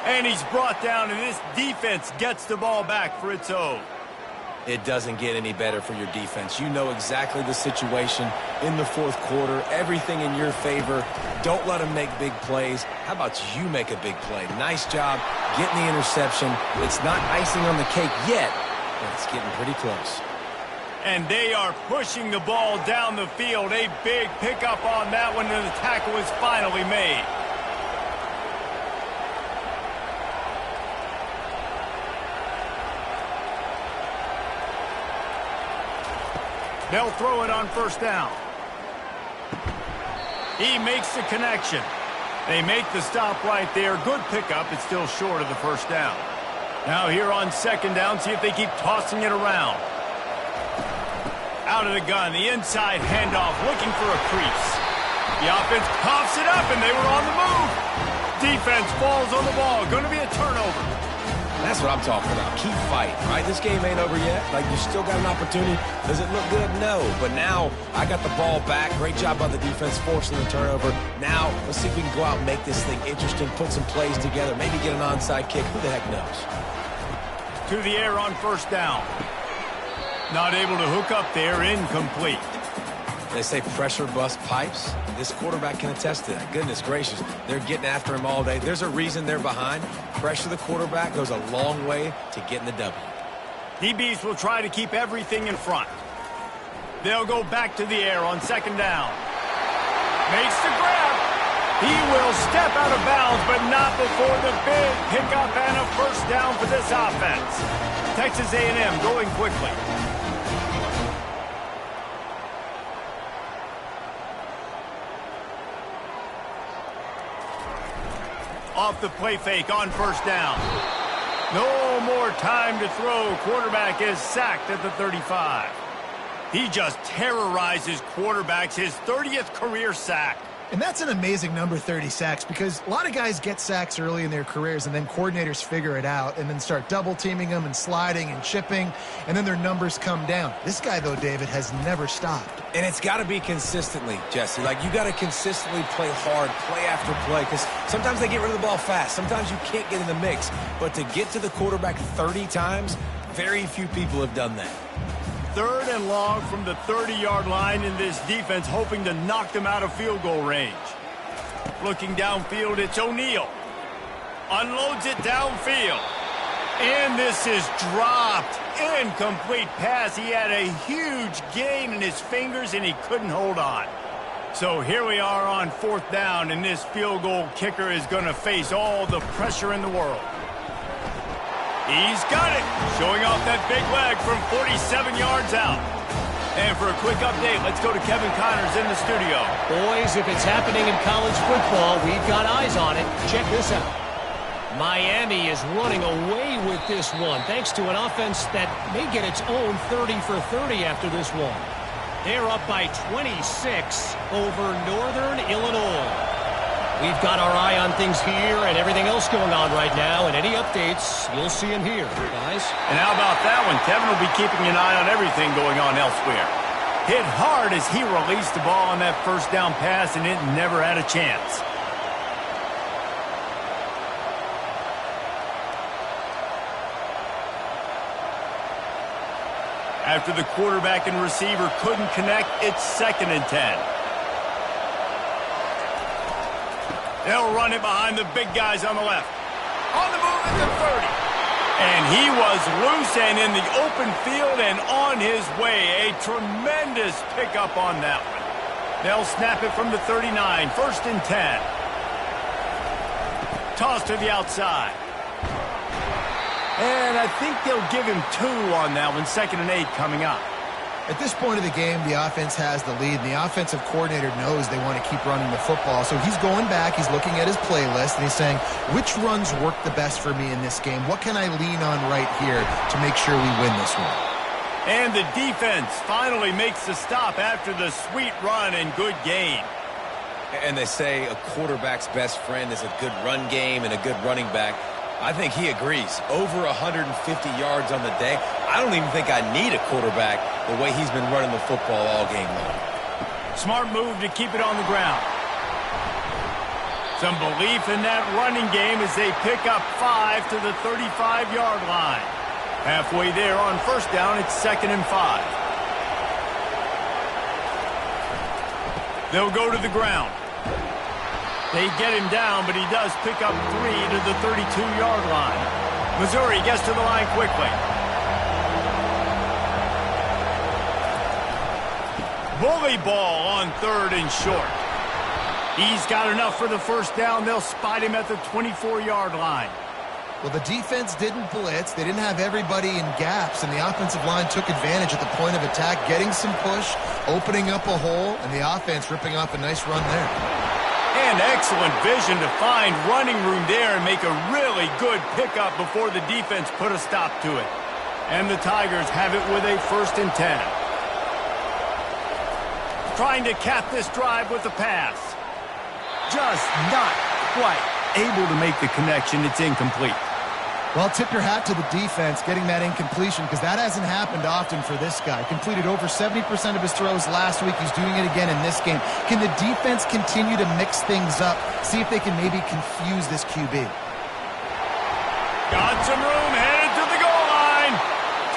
And he's brought down, and this defense gets the ball back for its own. It doesn't get any better for your defense. You know exactly the situation in the fourth quarter. Everything in your favor. Don't let them make big plays. How about you make a big play? Nice job getting the interception. It's not icing on the cake yet, but it's getting pretty close. And they are pushing the ball down the field. A big pickup on that one, and the tackle is finally made. They'll throw it on first down. He makes the connection. They make the stop right there. Good pickup. It's still short of the first down. Now here on 2nd down, see if they keep tossing it around. Out of the gun, the inside handoff, looking for a crease. The offense coughs it up, and they were on the move. Defense falls on the ball. Going to be a turnover. That's what I'm talking about. Keep fighting, right? This game ain't over yet. Like, you still got an opportunity. Does it look good? No. But now I got the ball back. Great job by the defense forcing the turnover. Now let's see if we can go out and make this thing interesting, put some plays together, maybe get an onside kick. Who the heck knows? To the air on first down. Not able to hook up there. Incomplete. They say pressure bust pipes. This quarterback can attest to that. Goodness gracious. They're getting after him all day. There's a reason they're behind. Pressure the quarterback goes a long way to getting the W. DBs will try to keep everything in front. They'll go back to the air on 2nd down. Makes the grab. He will step out of bounds, but not before the big pickup and a first down for this offense. Texas A&M going quickly. Off the play fake on first down. No more time to throw. Quarterback is sacked at the 35. He just terrorizes quarterbacks. His 30th career sack. And that's an amazing number, 30 sacks, because a lot of guys get sacks early in their careers, and then coordinators figure it out and then start double-teaming them and sliding and chipping, and then their numbers come down. This guy, though, David, has never stopped. And it's got to be consistently, Jesse. Like, you got to consistently play hard, play after play, because sometimes they get rid of the ball fast. Sometimes you can't get in the mix. But to get to the quarterback 30 times, very few people have done that. 3rd and long from the 30-yard line, in this defense hoping to knock them out of field goal range. Looking downfield, it's O'Neal. Unloads it downfield. And this is dropped. Incomplete pass. He had a huge gain in his fingers, and he couldn't hold on. So here we are on 4th down, and this field goal kicker is going to face all the pressure in the world. He's got it, showing off that big leg from 47 yards out. And for a quick update, let's go to Kevin Connors in the studio. Boys, if it's happening in college football, we've got eyes on it. Check this out. Miami is running away with this one, thanks to an offense that may get its own 30 for 30 after this one. They're up by 26 over Northern Illinois. We've got our eye on things here and everything else going on right now, and any updates, you'll see them here, guys. And how about that one? Kevin will be keeping an eye on everything going on elsewhere. Hit hard as he released the ball on that first down pass, and it never had a chance. After the quarterback and receiver couldn't connect, it's 2nd and 10. They'll run it behind the big guys on the left. On the move at the 30. And he was loose and in the open field and on his way. A tremendous pickup on that one. They'll snap it from the 39. 1st and 10. Toss to the outside. And I think they'll give him 2 on that one. 2nd and 8 coming up. At this point of the game, the offense has the lead, and the offensive coordinator knows they want to keep running the football. So he's going back, he's looking at his playlist, and he's saying, which runs work the best for me in this game? What can I lean on right here to make sure we win this one? And the defense finally makes the stop after the sweet run and good gain. And they say a quarterback's best friend is a good run game and a good running back. I think he agrees. Over 150 yards on the day. I don't even think I need a quarterback the way he's been running the football all game long. Smart move to keep it on the ground. Some belief in that running game as they pick up 5 to the 35-yard line. Halfway there on 1st down, it's 2nd and 5. They'll go to the ground. They get him down, but he does pick up 3 to the 32-yard line. Missouri gets to the line quickly. Bully ball on 3rd and short. He's got enough for the 1st down. They'll spot him at the 24-yard line. Well, the defense didn't blitz. They didn't have everybody in gaps, and the offensive line took advantage at the point of attack, getting some push, opening up a hole, and the offense ripping off a nice run there. And excellent vision to find running room there and make a really good pickup before the defense put a stop to it. And the Tigers have it with a 1st and 10. Trying to cap this drive with a pass. Just not quite able to make the connection. It's incomplete. Well, tip your hat to the defense getting that incompletion, because that hasn't happened often for this guy. Completed over 70% of his throws last week. He's doing it again in this game. Can the defense continue to mix things up? See if they can maybe confuse this QB. Got some room, headed to the goal line.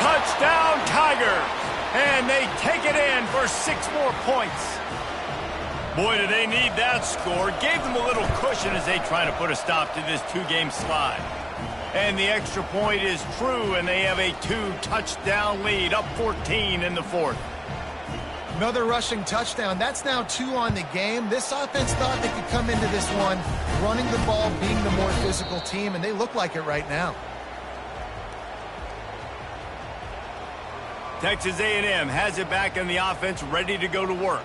Touchdown, Tigers. And they take it in for 6 more points. Boy, do they need that score. Gave them a little cushion as they try to put a stop to this 2-game slide. And the extra point is true, and they have a 2-touchdown lead, up 14 in the 4th. Another rushing touchdown. That's now 2 on the game. This offense thought they could come into this one running the ball, being the more physical team, and they look like it right now. Texas A&M has it back in the offense, ready to go to work.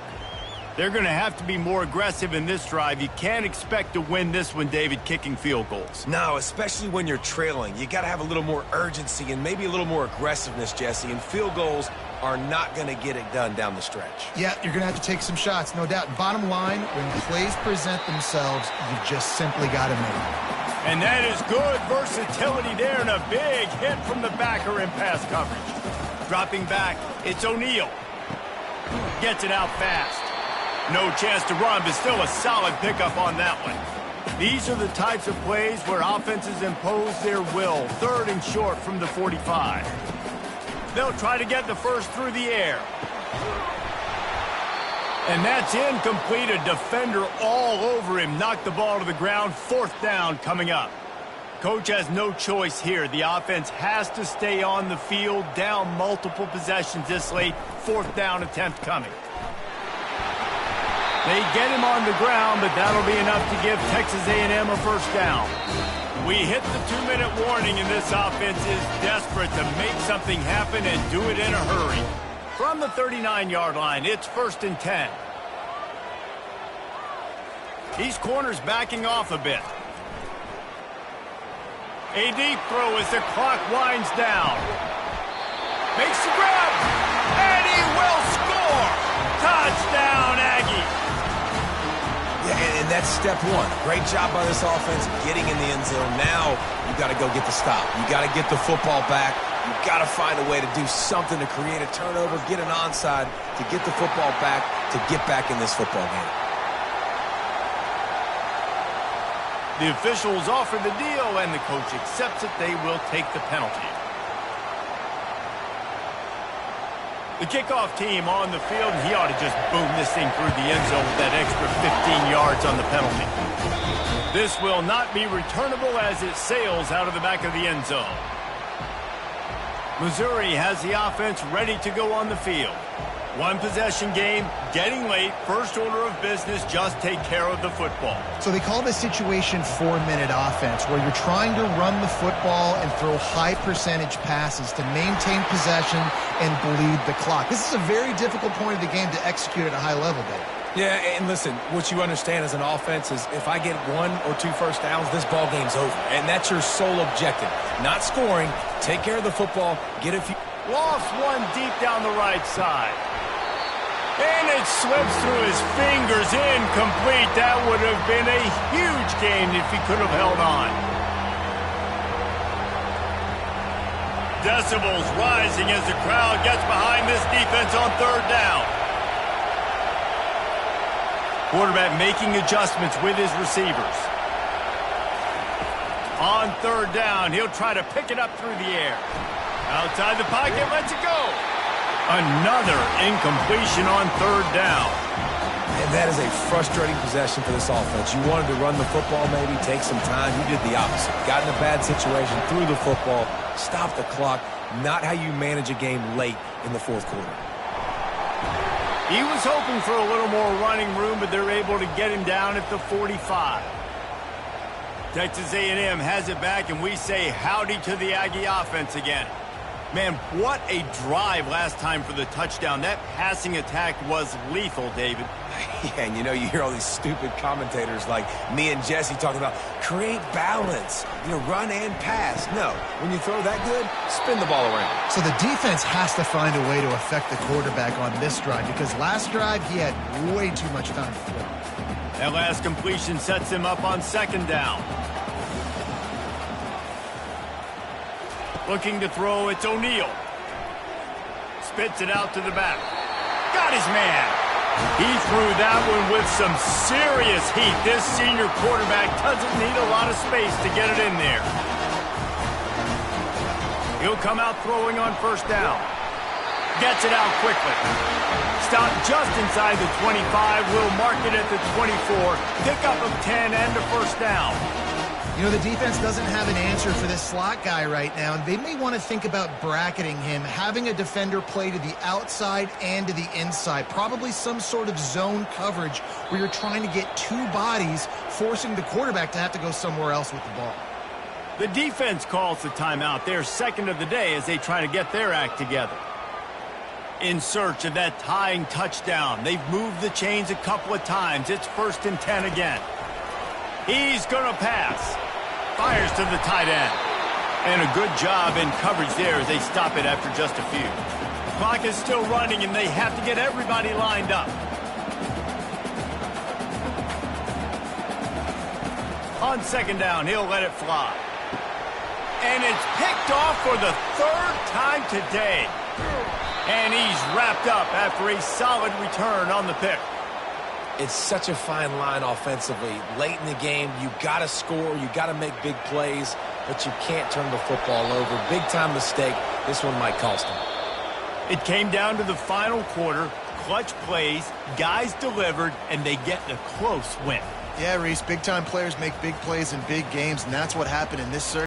They're going to have to be more aggressive in this drive. You can't expect to win this one, David, kicking field goals. No, especially when you're trailing. You got to have a little more urgency and maybe a little more aggressiveness, Jesse. And field goals are not going to get it done down the stretch. Yeah, you're going to have to take some shots, no doubt. Bottom line, when plays present themselves, you've just simply got to make them. And that is good versatility there, and a big hit from the backer in pass coverage. Dropping back, it's O'Neal. Gets it out fast. No chance to run, but still a solid pickup on that one. These are the types of plays where offenses impose their will. 3rd and short from the 45. They'll try to get the first through the air. And that's incomplete. A defender all over him. Knocked the ball to the ground. 4th down coming up. Coach has no choice here. The offense has to stay on the field, down multiple possessions this late. 4th down attempt coming. They get him on the ground, but that'll be enough to give Texas A&M a 1st down. We hit the 2-minute warning, and this offense is desperate to make something happen and do it in a hurry. From the 39-yard line, it's 1st and 10. These corners backing off a bit. A deep throw as the clock winds down. Makes the grab, and he will score! Touchdown, Aggie! Yeah, and that's step one. Great job by this offense getting in the end zone. Now you got to go get the stop. You got to get the football back. You got to find a way to do something to create a turnover, get an onside, to get the football back, to get back in this football game. The officials offer the deal, and the coach accepts it. They will take the penalty. The kickoff team on the field, and he ought to just boom this thing through the end zone with that extra 15 yards on the penalty. This will not be returnable as it sails out of the back of the end zone. Missouri has the offense ready to go on the field. One possession game, getting late, first order of business, just take care of the football. So they call this situation 4-minute offense, where you're trying to run the football and throw high percentage passes to maintain possession and bleed the clock. This is a very difficult point of the game to execute at a high level, Dave. Yeah, and listen, what you understand as an offense is if I get 1 or 2 first downs, this ball game's over. And that's your sole objective. Not scoring, take care of the football, get a few... Lost one deep down the right side. And it slips through his fingers, incomplete. That would have been a huge gain if he could have held on. Decibels rising as the crowd gets behind this defense on 3rd down. Quarterback making adjustments with his receivers. On 3rd down, he'll try to pick it up through the air. Outside the pocket, lets it go. Another incompletion on 3rd down. And that is a frustrating possession for this offense. You wanted to run the football, maybe take some time. You did the opposite. Got in a bad situation, threw the football, stopped the clock. Not how you manage a game late in the 4th quarter. He was hoping for a little more running room, but they're able to get him down at the 45. Texas A&M has it back, and we say howdy to the Aggie offense again. Man, what a drive last time for the touchdown. That passing attack was lethal, David. Yeah, and you know, you hear all these stupid commentators like me and Jesse talking about create balance, run and pass. No, when you throw that good, spin the ball around. So the defense has to find a way to affect the quarterback on this drive, because last drive he had way too much time to throw. That last completion sets him up on 2nd down. Looking to throw, it's O'Neal. Spits it out to the back. Got his man. He threw that one with some serious heat. This senior quarterback doesn't need a lot of space to get it in there. He'll come out throwing on 1st down. Gets it out quickly. Stop just inside the 25. Will mark it at the 24. Pickup of 10 and a 1st down. The defense doesn't have an answer for this slot guy right now, and they may want to think about bracketing him, having a defender play to the outside and to the inside, probably some sort of zone coverage where you're trying to get 2 bodies, forcing the quarterback to have to go somewhere else with the ball. The defense calls the timeout. They're 2nd of the day as they try to get their act together. In search of that tying touchdown. They've moved the chains a couple of times. It's 1st and 10 again. He's going to pass. Fires to the tight end. And a good job in coverage there as they stop it after just a few. The clock is still running, and they have to get everybody lined up. On 2nd down, he'll let it fly. And it's picked off for the 3rd time today. And he's wrapped up after a solid return on the pick. It's such a fine line offensively. Late in the game, you got to score, you got to make big plays, but you can't turn the football over. Big-time mistake. This one might cost him. It came down to the final quarter. Clutch plays, guys delivered, and they get a close win. Yeah, Reese, big-time players make big plays in big games, and that's what happened in this circuit.